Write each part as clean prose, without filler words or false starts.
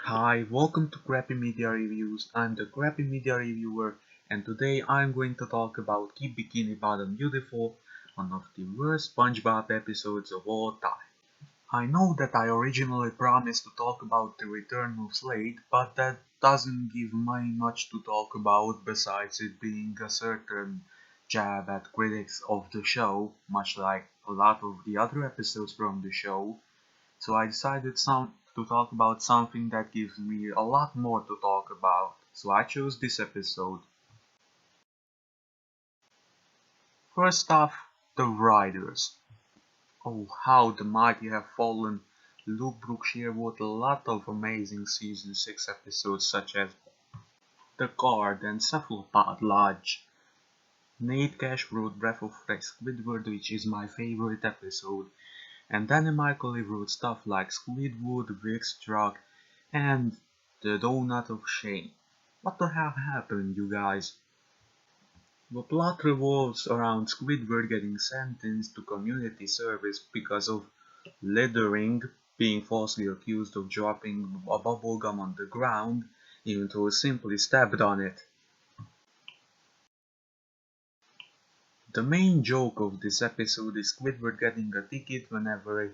Hi, welcome to Crappy Media Reviews. I'm the Crappy Media Reviewer, and today I'm going to talk about Keep Bikini Bottom Beautiful, one of the worst SpongeBob episodes of all time. I know that I originally promised to talk about the return of Slade, but that doesn't give me much to talk about besides it being a certain jab at critics of the show, much like a lot of the other episodes from the show. So I decided to talk about something that gives me a lot more to talk about. So I chose this episode. First off, the writers. Oh, how the mighty have fallen. Luke Brookshire wrote a lot of amazing season 6 episodes such as The Guard and Cephalopod Lodge. Nate Cash wrote Breath of Fresh Squidward, which is my favorite episode, and Danny Michael wrote stuff like Squidward, Vic's Truck, and The Donut of Shame. What the hell happened, you guys? The plot revolves around Squidward getting sentenced to community service because of littering, being falsely accused of dropping a bubble gum on the ground, even though he simply stepped on it. The main joke of this episode is Squidward getting a ticket whenever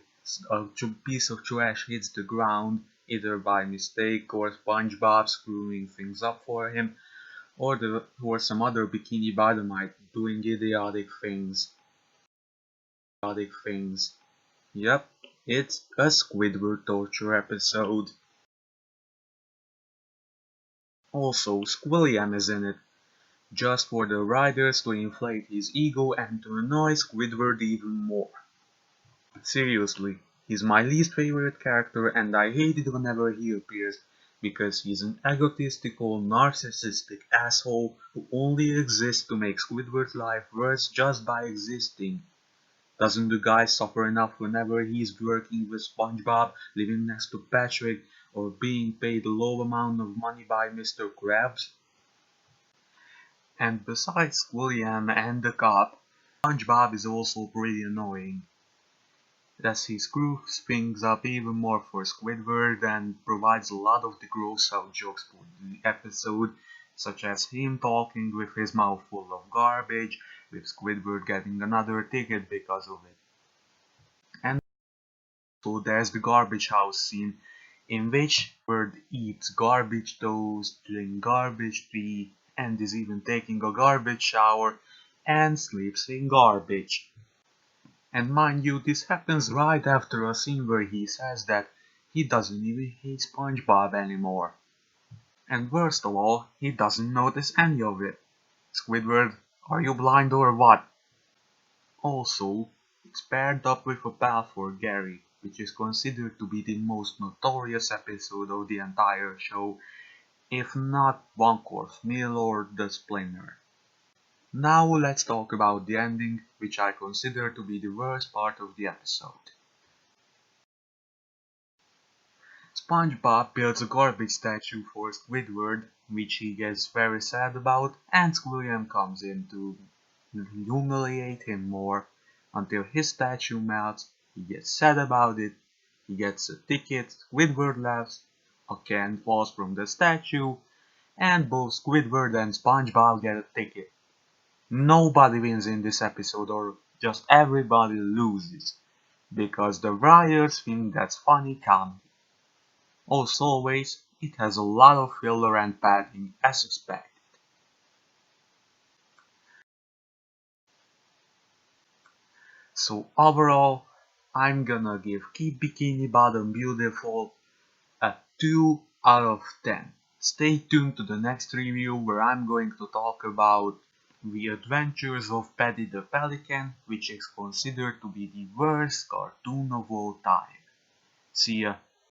a piece of trash hits the ground, either by mistake or SpongeBob screwing things up for him, or some other Bikini Bottomite doing idiotic things. Yep, it's a Squidward torture episode. Also, Squilliam is in it, just for the writers to inflate his ego and to annoy Squidward even more. Seriously, he's my least favorite character and I hate it whenever he appears, because he's an egotistical, narcissistic asshole who only exists to make Squidward's life worse just by existing. Doesn't the guy suffer enough whenever he's working with SpongeBob, living next to Patrick, or being paid a low amount of money by Mr. Krabs? And besides William and the cop, SpongeBob is also pretty annoying, as he screws things up even more for Squidward and provides a lot of the gross out jokes for the episode, such as him talking with his mouth full of garbage, with Squidward getting another ticket because of it. And so there's the garbage house scene, in which Bird eats garbage toast, drinks garbage tea, and is even taking a garbage shower and sleeps in garbage. And mind you, this happens right after a scene where he says that he doesn't even hate SpongeBob anymore. And worst of all, he doesn't notice any of it. Squidward, are you blind or what? Also, it's paired up with a pal for Gary, which is considered to be the most notorious episode of the entire show, if not One Course Meal or The Splinter. Now let's talk about the ending, which I consider to be the worst part of the episode. SpongeBob builds a garbage statue for Squidward, which he gets very sad about, and Squilliam comes in to humiliate him more until his statue melts. He gets sad about it, he gets a ticket, Squidward laughs, a can falls from the statue, and both Squidward and SpongeBob get a ticket. Nobody wins in this episode, or just everybody loses, because the writers think that's funny comedy. As always, it has a lot of filler and padding as expected. So overall, I'm gonna give Keep Bikini Bottom Beautiful a 2 out of 10. Stay tuned to the next review where I'm going to talk about The Adventures of Paddy the Pelican, which is considered to be the worst cartoon of all time. See ya.